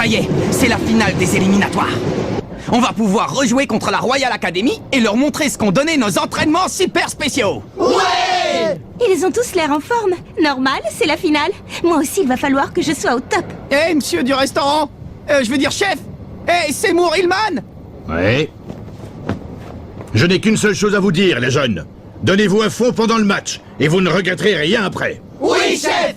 Ça y est, c'est la finale des éliminatoires. On va pouvoir rejouer contre la Royal Academy et leur montrer ce qu'ont donné nos entraînements super spéciaux. Ouais! Ils ont tous l'air en forme. Normal, c'est la finale. Moi aussi, il va falloir que je sois au top. Eh, monsieur du restaurant, je veux dire chef. Eh, Seymour Hillman. Ouais. Je n'ai qu'une seule chose à vous dire, les jeunes. Donnez-vous à fond pendant le match, et vous ne regretterez rien après. Oui, chef.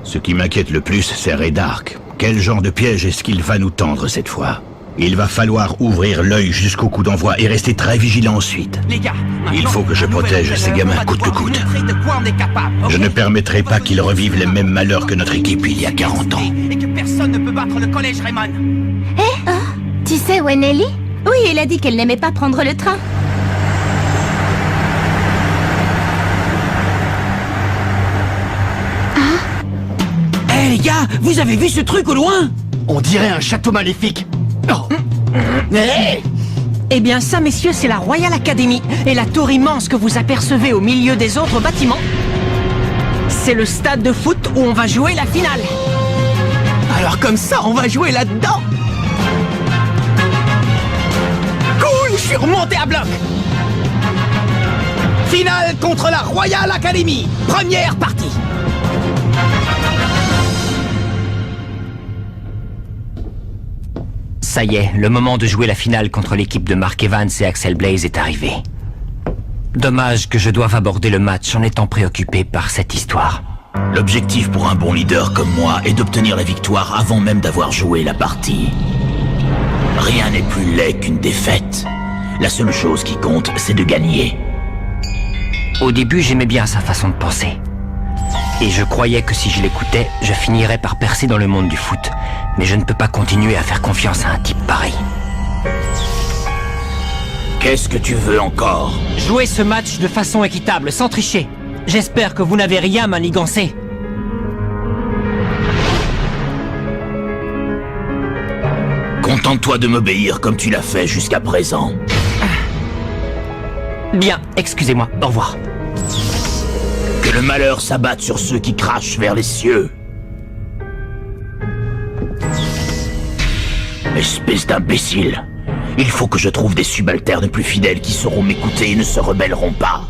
Ce qui m'inquiète le plus, c'est Redark. Quel genre de piège est-ce qu'il va nous tendre cette fois? Il va falloir ouvrir l'œil jusqu'au coup d'envoi et rester très vigilant ensuite. Les gars, il faut que je protège ces gamins coûte que coûte. Je ne permettrai pas qu'ils revivent les mêmes malheurs que notre équipe il y a 40 ans. Et que personne ne peut battre le collège Raymond. Tu sais où est Nelly? Oui, elle a dit qu'elle n'aimait pas prendre le train. Eh les gars, vous avez vu ce truc au loin? On dirait un château maléfique. Oh. Hey! Eh bien ça, messieurs, c'est la Royal Academy. Et la tour immense que vous apercevez au milieu des autres bâtiments, c'est le stade de foot où on va jouer la finale. Alors comme ça, on va jouer là-dedans. Cool, je suis remonté à bloc. Finale contre la Royal Academy. Première partie. Ça y est, le moment de jouer la finale contre l'équipe de Mark Evans et Axel Blaze est arrivé. Dommage que je doive aborder le match en étant préoccupé par cette histoire. L'objectif pour un bon leader comme moi est d'obtenir la victoire avant même d'avoir joué la partie. Rien n'est plus laid qu'une défaite. La seule chose qui compte, c'est de gagner. Au début, j'aimais bien sa façon de penser. Et je croyais que si je l'écoutais, je finirais par percer dans le monde du foot. Mais je ne peux pas continuer à faire confiance à un type pareil. Qu'est-ce que tu veux encore? Jouer ce match de façon équitable, sans tricher. J'espère que vous n'avez rien manigancé. Contente-toi de m'obéir comme tu l'as fait jusqu'à présent. Bien, excusez-moi, au revoir. Que le malheur s'abatte sur ceux qui crachent vers les cieux. Espèce d'imbécile. Il faut que je trouve des subalternes plus fidèles qui sauront m'écouter et ne se rebelleront pas.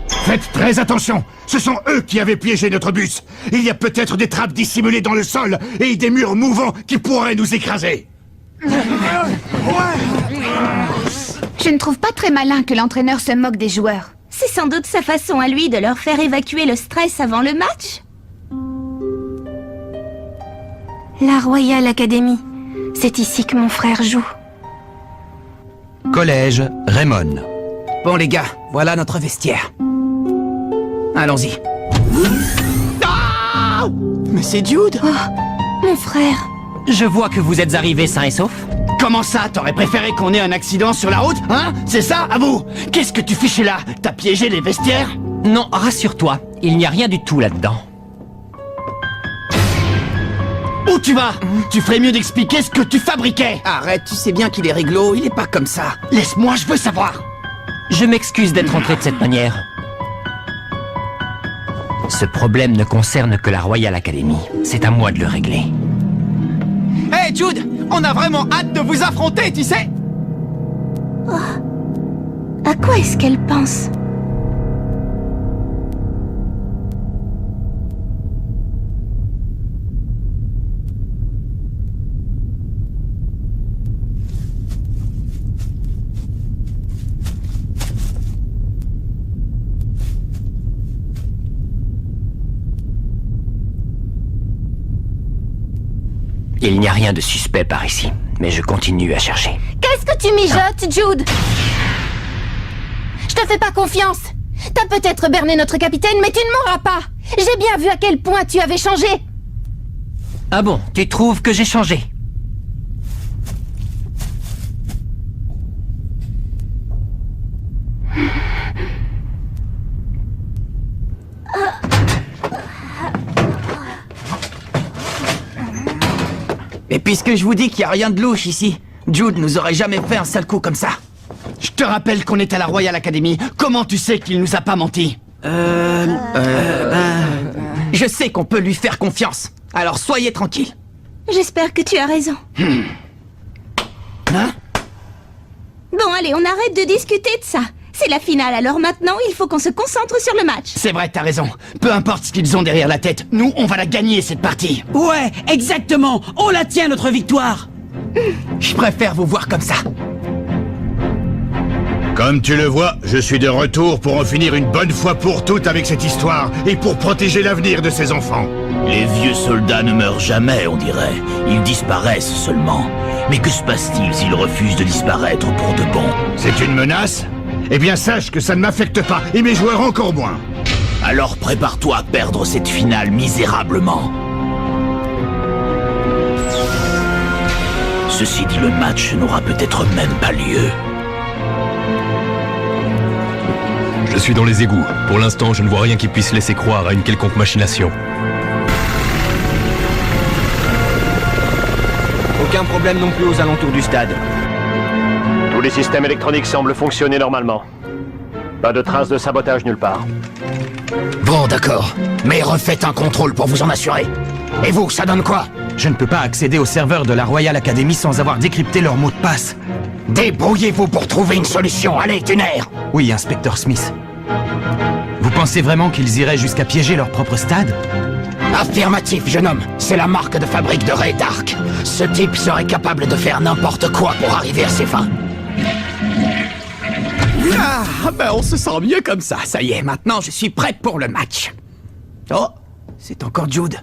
Faites très attention. Ce sont eux qui avaient piégé notre bus. Il y a peut-être des trappes dissimulées dans le sol et des murs mouvants qui pourraient nous écraser. Je ne trouve pas très malin que l'entraîneur se moque des joueurs. C'est sans doute sa façon à lui de leur faire évacuer le stress avant le match. La Royal Academy. C'est ici que mon frère joue. Collège Raymond. Bon les gars, voilà notre vestiaire. Allons-y. Ah! Mais c'est Jude! Oh, mon frère. Je vois que vous êtes arrivés sains et saufs. Comment ça? T'aurais préféré qu'on ait un accident sur la route? Hein? C'est ça, à vous? Qu'est-ce que tu fichais là? T'as piégé les vestiaires? Non, rassure-toi, il n'y a rien du tout là-dedans. Où tu vas? Tu ferais mieux d'expliquer ce que tu fabriquais. Arrête, tu sais bien qu'il est réglo, il est pas comme ça. Laisse-moi, je veux savoir. Je m'excuse d'être entré de cette manière. Ce problème ne concerne que la Royal Academy. C'est à moi de le régler. Hey Jude, on a vraiment hâte de vous affronter, tu sais. À quoi est-ce qu'elle pense? Il n'y a rien de suspect par ici, mais je continue à chercher. Qu'est-ce que tu mijotes, Jude? Je te fais pas confiance. T'as peut-être berné notre capitaine, mais tu ne m'auras pas. J'ai bien vu à quel point tu avais changé. Ah bon, tu trouves que j'ai changé? Et puisque je vous dis qu'il n'y a rien de louche ici, Jude nous aurait jamais fait un sale coup comme ça. Je te rappelle qu'on est à la Royal Academy. Comment tu sais qu'il nous a pas menti? Je sais qu'on peut lui faire confiance. Alors soyez tranquille. J'espère que tu as raison. Hein? Bon, allez, on arrête de discuter de ça. C'est la finale, alors maintenant, il faut qu'on se concentre sur le match. C'est vrai, t'as raison. Peu importe ce qu'ils ont derrière la tête, nous, on va la gagner, cette partie. Ouais, exactement. On la tient, notre victoire. Je préfère vous voir comme ça. Comme tu le vois, je suis de retour pour en finir une bonne fois pour toutes avec cette histoire et pour protéger l'avenir de ces enfants. Les vieux soldats ne meurent jamais, on dirait. Ils disparaissent seulement. Mais que se passe-t-il s'ils refusent de disparaître pour de bon? C'est une menace? Eh bien sache que ça ne m'affecte pas, et mes joueurs encore moins. Alors prépare-toi à perdre cette finale misérablement. Ceci dit, le match n'aura peut-être même pas lieu. Je suis dans les égouts. Pour l'instant, je ne vois rien qui puisse laisser croire à une quelconque machination. Aucun problème non plus aux alentours du stade. Tous les systèmes électroniques semblent fonctionner normalement. Pas de traces de sabotage nulle part. Bon, d'accord. Mais refaites un contrôle pour vous en assurer. Et vous, ça donne quoi? Je ne peux pas accéder au serveur de la Royal Academy sans avoir décrypté leur mot de passe. Débrouillez-vous pour trouver une solution. Allez, Tuner! Oui, inspecteur Smith. Vous pensez vraiment qu'ils iraient jusqu'à piéger leur propre stade? Affirmatif, jeune homme. C'est la marque de fabrique de Ray Dark. Ce type serait capable de faire n'importe quoi pour arriver à ses fins. Ah, ben on se sent mieux comme ça. Ça y est, maintenant je suis prêt pour le match. Oh, c'est encore Jude.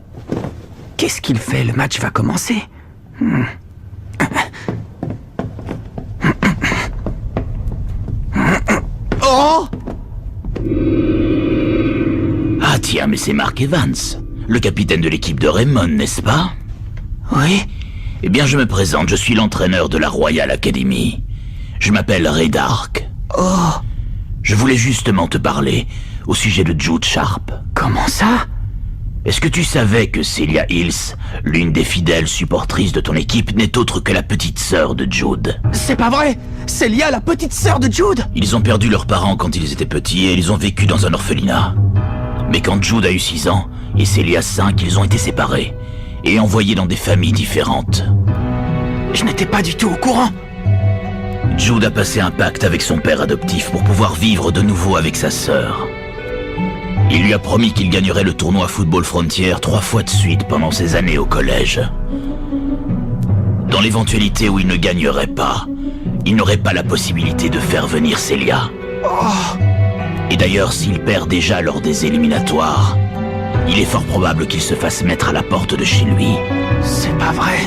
Qu'est-ce qu'il fait? Le match va commencer. Oh! Ah tiens, mais c'est Mark Evans, le capitaine de l'équipe de Raymond, n'est-ce pas? Oui? Eh bien, je me présente, je suis l'entraîneur de la Royal Academy. Je m'appelle Ray Dark. Oh! Je voulais justement te parler au sujet de Jude Sharp. Comment ça? Est-ce que tu savais que Celia Hills, l'une des fidèles supportrices de ton équipe, n'est autre que la petite sœur de Jude? C'est pas vrai! Celia, la petite sœur de Jude! Ils ont perdu leurs parents quand ils étaient petits et ils ont vécu dans un orphelinat. Mais quand Jude a eu 6 ans et Celia 5, ils ont été séparés et envoyés dans des familles différentes. Je n'étais pas du tout au courant! Jude a passé un pacte avec son père adoptif pour pouvoir vivre de nouveau avec sa sœur. Il lui a promis qu'il gagnerait le tournoi Football Frontier 3 fois de suite pendant ses années au collège. Dans l'éventualité où il ne gagnerait pas, il n'aurait pas la possibilité de faire venir Celia. Et d'ailleurs, s'il perd déjà lors des éliminatoires, il est fort probable qu'il se fasse mettre à la porte de chez lui. C'est pas vrai.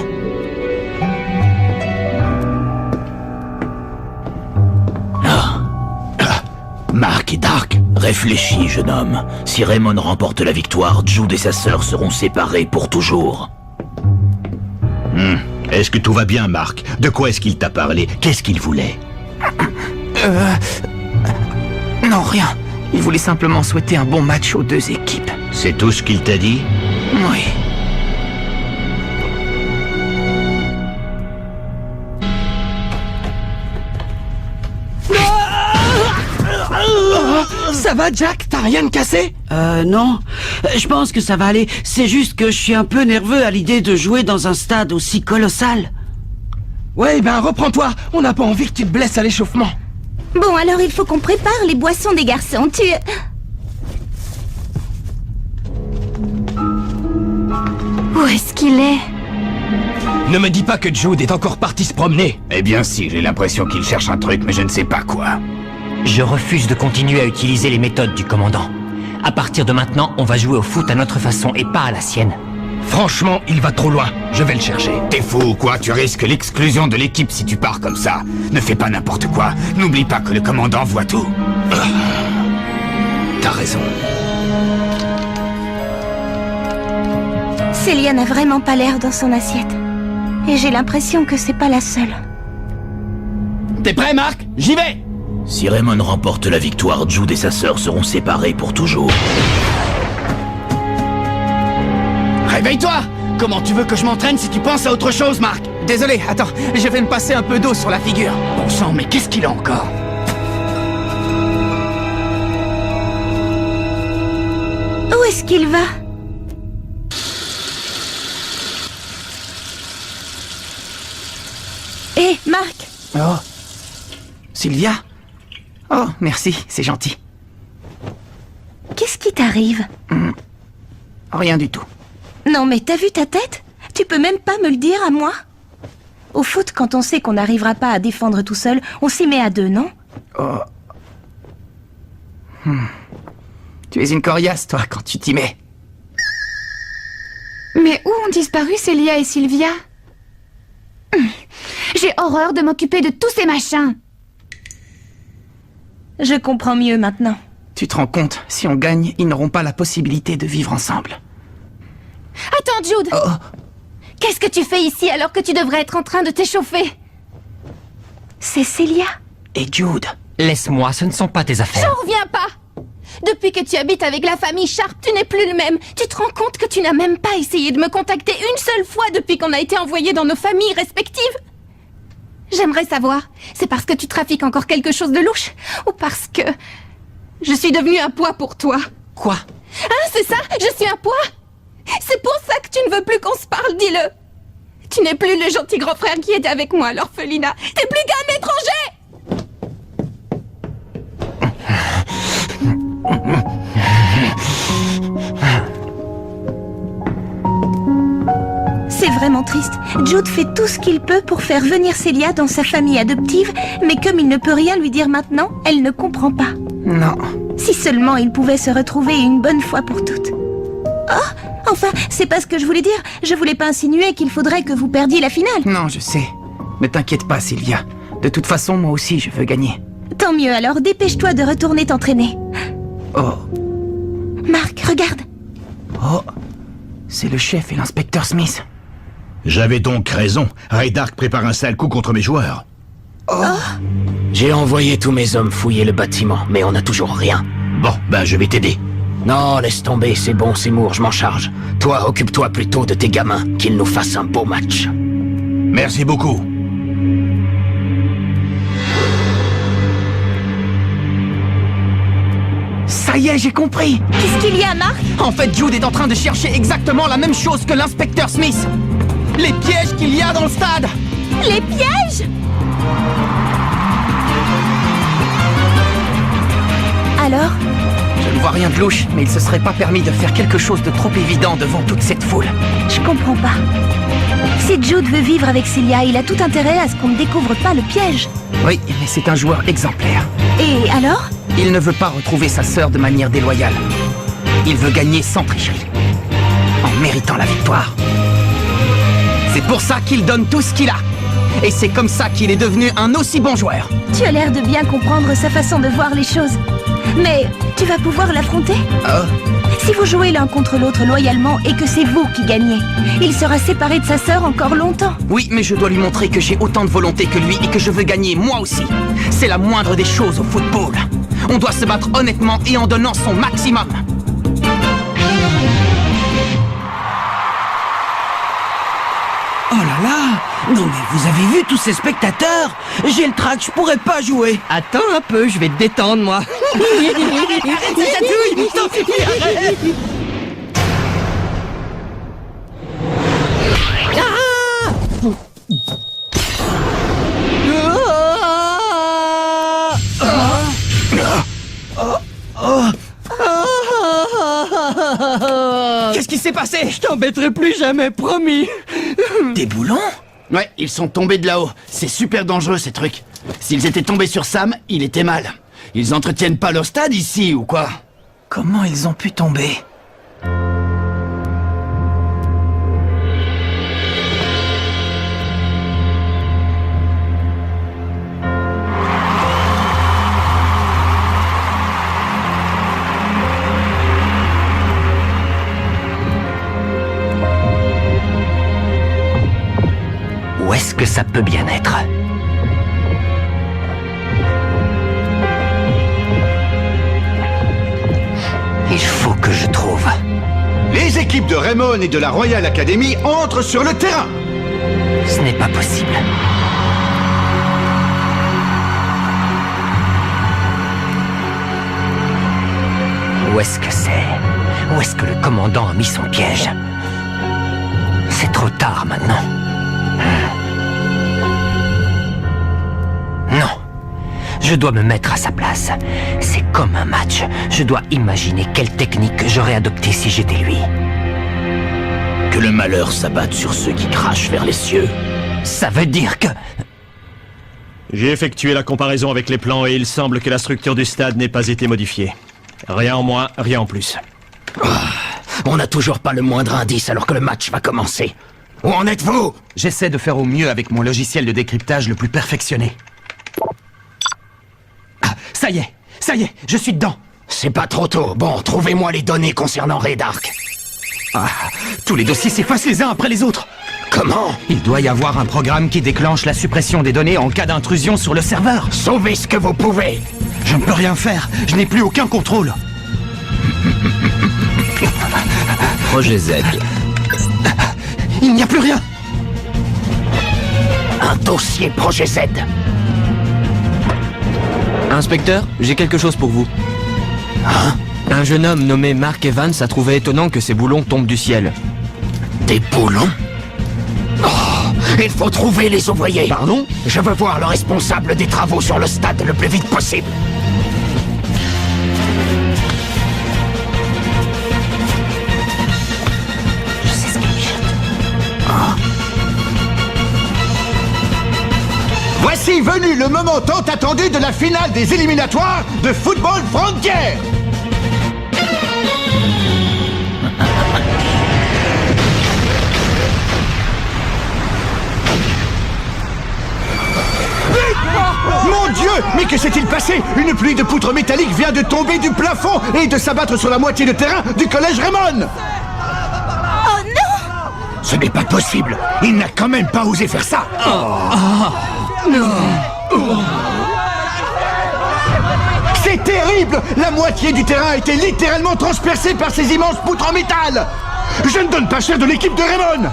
Mark et Dark, réfléchis, jeune homme. Si Raymond remporte la victoire, Jude et sa sœur seront séparés pour toujours. Est-ce que tout va bien, Mark? De quoi est-ce qu'il t'a parlé? Qu'est-ce qu'il voulait? Non, rien. Il voulait simplement souhaiter un bon match aux deux équipes. C'est tout ce qu'il t'a dit? Oui. Ça va, Jack? T'as rien de cassé? Non. Je pense que ça va aller. C'est juste que je suis un peu nerveux à l'idée de jouer dans un stade aussi colossal. Ouais, ben reprends-toi. On n'a pas envie que tu te blesses à l'échauffement. Bon, alors il faut qu'on prépare les boissons des garçons. Où est-ce qu'il est? Ne me dis pas que Jude est encore parti se promener. Eh bien si, j'ai l'impression qu'il cherche un truc, mais je ne sais pas quoi. Je refuse de continuer à utiliser les méthodes du commandant. À partir de maintenant, on va jouer au foot à notre façon et pas à la sienne. Franchement, il va trop loin. Je vais le chercher. T'es fou ou quoi? Tu risques l'exclusion de l'équipe si tu pars comme ça. Ne fais pas n'importe quoi. N'oublie pas que le commandant voit tout. T'as raison. Celia n'a vraiment pas l'air dans son assiette. Et j'ai l'impression que c'est pas la seule. T'es prêt, Marc? J'y vais! Si Raymond remporte la victoire, Jude et sa sœur seront séparés pour toujours. Réveille-toi! Comment tu veux que je m'entraîne si tu penses à autre chose, Marc? Désolé, attends, je vais me passer un peu d'eau sur la figure. Bon sang, mais qu'est-ce qu'il a encore? Où est-ce qu'il va? Hé, Marc! Oh. Sylvia? Oh, merci, c'est gentil. Qu'est-ce qui t'arrive? Rien du tout. Non, mais t'as vu ta tête? Tu peux même pas me le dire à moi? Au foot, quand on sait qu'on n'arrivera pas à défendre tout seul, on s'y met à deux, non? Oh. Tu es une coriace, toi, quand tu t'y mets. Mais où ont disparu Célia et Sylvia? J'ai horreur de m'occuper de tous ces machins. Je comprends mieux maintenant. Tu te rends compte, si on gagne, ils n'auront pas la possibilité de vivre ensemble. Attends, Jude! Oh. Qu'est-ce que tu fais ici alors que tu devrais être en train de t'échauffer? C'est Célia. Et Jude? Laisse-moi, ce ne sont pas tes affaires. J'en reviens pas! Depuis que tu habites avec la famille Sharp, tu n'es plus le même. Tu te rends compte que tu n'as même pas essayé de me contacter une seule fois depuis qu'on a été envoyés dans nos familles respectives? J'aimerais savoir, c'est parce que tu trafiques encore quelque chose de louche? Ou parce que je suis devenue un poids pour toi? Quoi? Hein, c'est ça? Je suis un poids? C'est pour ça que tu ne veux plus qu'on se parle, dis-le! Tu n'es plus le gentil grand frère qui était avec moi à l'orphelinat. T'es plus qu'un étranger! C'est vraiment triste. Jude fait tout ce qu'il peut pour faire venir Célia dans sa famille adoptive, mais comme il ne peut rien lui dire maintenant, elle ne comprend pas. Non. Si seulement il pouvait se retrouver une bonne fois pour toutes. Oh, enfin, c'est pas ce que je voulais dire. Je voulais pas insinuer qu'il faudrait que vous perdiez la finale. Non, je sais. Ne t'inquiète pas, Sylvia. De toute façon, moi aussi, je veux gagner. Tant mieux, alors dépêche-toi de retourner t'entraîner. Oh. Marc, regarde. Oh. C'est le chef et l'inspecteur Smith. J'avais donc raison. Raydark prépare un sale coup contre mes joueurs. Oh. J'ai envoyé tous mes hommes fouiller le bâtiment, mais on n'a toujours rien. Bon, ben je vais t'aider. Non, laisse tomber, c'est bon, Seymour, je m'en charge. Toi, occupe-toi plutôt de tes gamins, qu'ils nous fassent un beau match. Merci beaucoup. Ça y est, j'ai compris. Qu'est-ce qu'il y a, Marc? En fait, Jude est en train de chercher exactement la même chose que l'inspecteur Smith. Les pièges qu'il y a dans le stade. Les pièges? Alors? Je ne vois rien de louche, mais il se serait pas permis de faire quelque chose de trop évident devant toute cette foule. Je comprends pas. Si Jude veut vivre avec Célia, il a tout intérêt à ce qu'on ne découvre pas le piège. Oui, mais c'est un joueur exemplaire. Et alors? Il ne veut pas retrouver sa sœur de manière déloyale. Il veut gagner sans tricherie, en méritant la victoire. C'est pour ça qu'il donne tout ce qu'il a. Et c'est comme ça qu'il est devenu un aussi bon joueur. Tu as l'air de bien comprendre sa façon de voir les choses. Mais tu vas pouvoir l'affronter? Si vous jouez l'un contre l'autre loyalement et que c'est vous qui gagnez, il sera séparé de sa sœur encore longtemps. Oui, mais je dois lui montrer que j'ai autant de volonté que lui et que je veux gagner moi aussi. C'est la moindre des choses au football. On doit se battre honnêtement et en donnant son maximum. Oh là là! Non mais vous avez vu tous ces spectateurs? J'ai le trac, je pourrais pas jouer. Attends un peu, je vais te détendre, moi. Qu'est-ce qui s'est passé? Je t'embêterai plus jamais, promis. Des boulons? Ouais, ils sont tombés de là-haut. C'est super dangereux, ces trucs. S'ils étaient tombés sur Sam, il était mal. Ils entretiennent pas leur stade ici, ou quoi? Comment ils ont pu tomber? Où est-ce que ça peut bien être? Il faut que je trouve. Les équipes de Raymond et de la Royal Academy entrent sur le terrain. Ce n'est pas possible. Où est-ce que c'est? Où est-ce que le commandant a mis son piège? C'est trop tard maintenant. Non. Je dois me mettre à sa place. C'est comme un match. Je dois imaginer quelle technique j'aurais adoptée si j'étais lui. Que le malheur s'abatte sur ceux qui crachent vers les cieux. Ça veut dire que... J'ai effectué la comparaison avec les plans et il semble que la structure du stade n'ait pas été modifiée. Rien en moins, rien en plus. On n'a toujours pas le moindre indice alors que le match va commencer. Où en êtes-vous? J'essaie de faire au mieux avec mon logiciel de décryptage le plus perfectionné. Ah, ça y est, je suis dedans. C'est pas trop tôt. Bon, trouvez-moi les données concernant Redark. Ah, tous les dossiers s'effacent les uns après les autres. Comment? Il doit y avoir un programme qui déclenche la suppression des données en cas d'intrusion sur le serveur. Sauvez ce que vous pouvez. Je ne peux rien faire, je n'ai plus aucun contrôle. Projet Z. Il n'y a plus rien. Un dossier Projet Z. Inspecteur, j'ai quelque chose pour vous. Hein? Un jeune homme nommé Mark Evans a trouvé étonnant que ces boulons tombent du ciel. Des boulons? Oh, il faut trouver les ouvriers. Pardon? Je veux voir le responsable des travaux sur le stade le plus vite possible. Je sais ce qu'il jette. Hein? Voici venu le moment tant attendu de la finale des éliminatoires de Football Frontier. Mon Dieu! Mais que s'est-il passé? Une pluie de poutres métalliques vient de tomber du plafond et de s'abattre sur la moitié de terrain du collège Raymond! Oh non! Ce n'est pas possible. Il n'a quand même pas osé faire ça. C'est terrible! La moitié du terrain a été littéralement transpercée par ces immenses poutres en métal! Je ne donne pas cher de l'équipe de Raymond!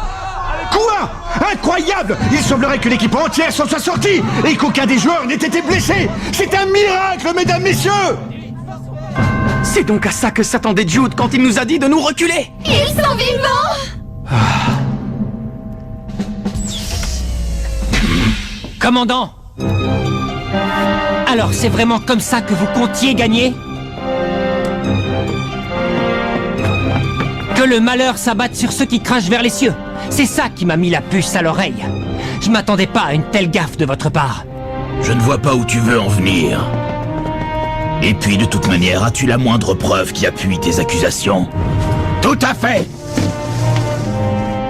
Quoi? Incroyable! Il semblerait que l'équipe entière s'en soit sortie et qu'aucun des joueurs n'ait été blessé! C'est un miracle, mesdames, messieurs! C'est donc à ça que s'attendait Jude quand il nous a dit de nous reculer. Ils sont vivants! Commandant! Alors c'est vraiment comme ça que vous comptiez gagner? Que le malheur s'abatte sur ceux qui crachent vers les cieux. C'est ça qui m'a mis la puce à l'oreille. Je m'attendais pas à une telle gaffe de votre part. Je ne vois pas où tu veux en venir. Et puis, de toute manière, as-tu la moindre preuve qui appuie tes accusations? Tout à fait.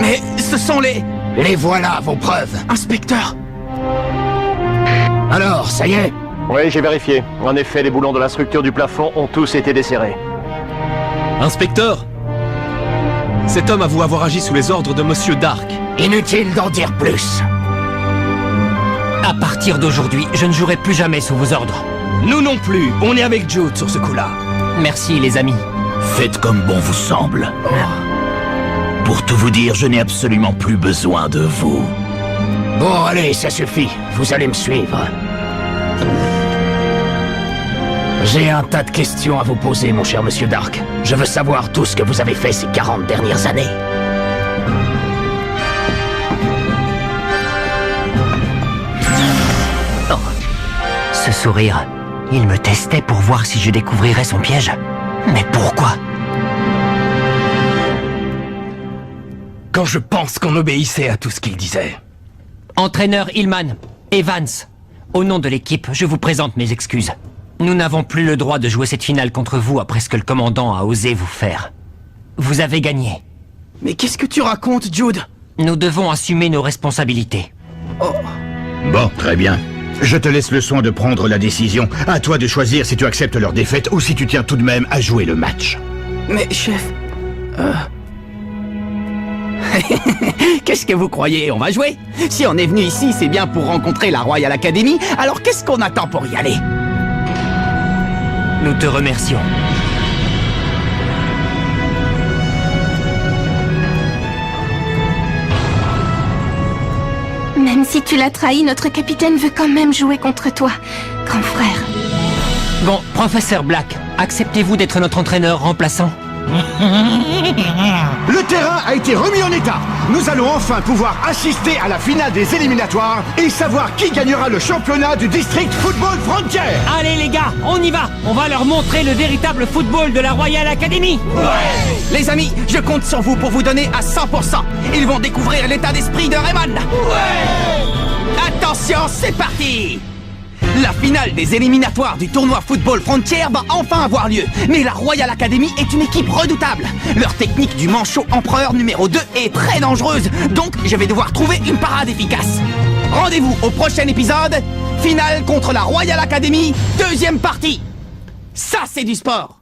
Mais ce sont les... Les voilà, vos preuves. Inspecteur. Alors, ça y est? Oui, j'ai vérifié. En effet, les boulons de la structure du plafond ont tous été desserrés. Inspecteur, cet homme avoue avoir agi sous les ordres de Monsieur Dark. Inutile d'en dire plus. À partir d'aujourd'hui, je ne jouerai plus jamais sous vos ordres. Nous non plus, on est avec Jude sur ce coup-là. Merci les amis. Faites comme bon vous semble. Pour tout vous dire, je n'ai absolument plus besoin de vous. Bon, allez, ça suffit. Vous allez me suivre. J'ai un tas de questions à vous poser, mon cher Monsieur Dark. Je veux savoir tout ce que vous avez fait ces 40 dernières années. Oh. Ce sourire, il me testait pour voir si je découvrirais son piège. Mais pourquoi? Quand je pense qu'on obéissait à tout ce qu'il disait. Entraîneur Hillman, Evans, au nom de l'équipe, je vous présente mes excuses. Nous n'avons plus le droit de jouer cette finale contre vous après ce que le commandant a osé vous faire. Vous avez gagné. Mais qu'est-ce que tu racontes, Jude? Nous devons assumer nos responsabilités. Bon, très bien. Je te laisse le soin de prendre la décision. À toi de choisir si tu acceptes leur défaite ou si tu tiens tout de même à jouer le match. Mais chef... Qu'est-ce que vous croyez? On va jouer? Si on est venu ici, c'est bien pour rencontrer la Royal Academy, alors qu'est-ce qu'on attend pour y aller? Nous te remercions. Même si tu l'as trahi, notre capitaine veut quand même jouer contre toi, grand frère. Bon, professeur Black, acceptez-vous d'être notre entraîneur remplaçant? Le terrain a été remis en état. Nous allons enfin pouvoir assister à la finale des éliminatoires et savoir qui gagnera le championnat du District Football Frontier. Allez les gars, on y va. On va leur montrer le véritable football de la Royal Academy. Les amis, je compte sur vous pour vous donner à 100%. Ils vont découvrir l'état d'esprit de Raymond. Attention, c'est parti. La finale des éliminatoires du tournoi Football Frontier va enfin avoir lieu. Mais la Royal Academy est une équipe redoutable. Leur technique du manchot empereur numéro 2 est très dangereuse. Donc je vais devoir trouver une parade efficace. Rendez-vous au prochain épisode. Finale contre la Royal Academy, deuxième partie. Ça, c'est du sport.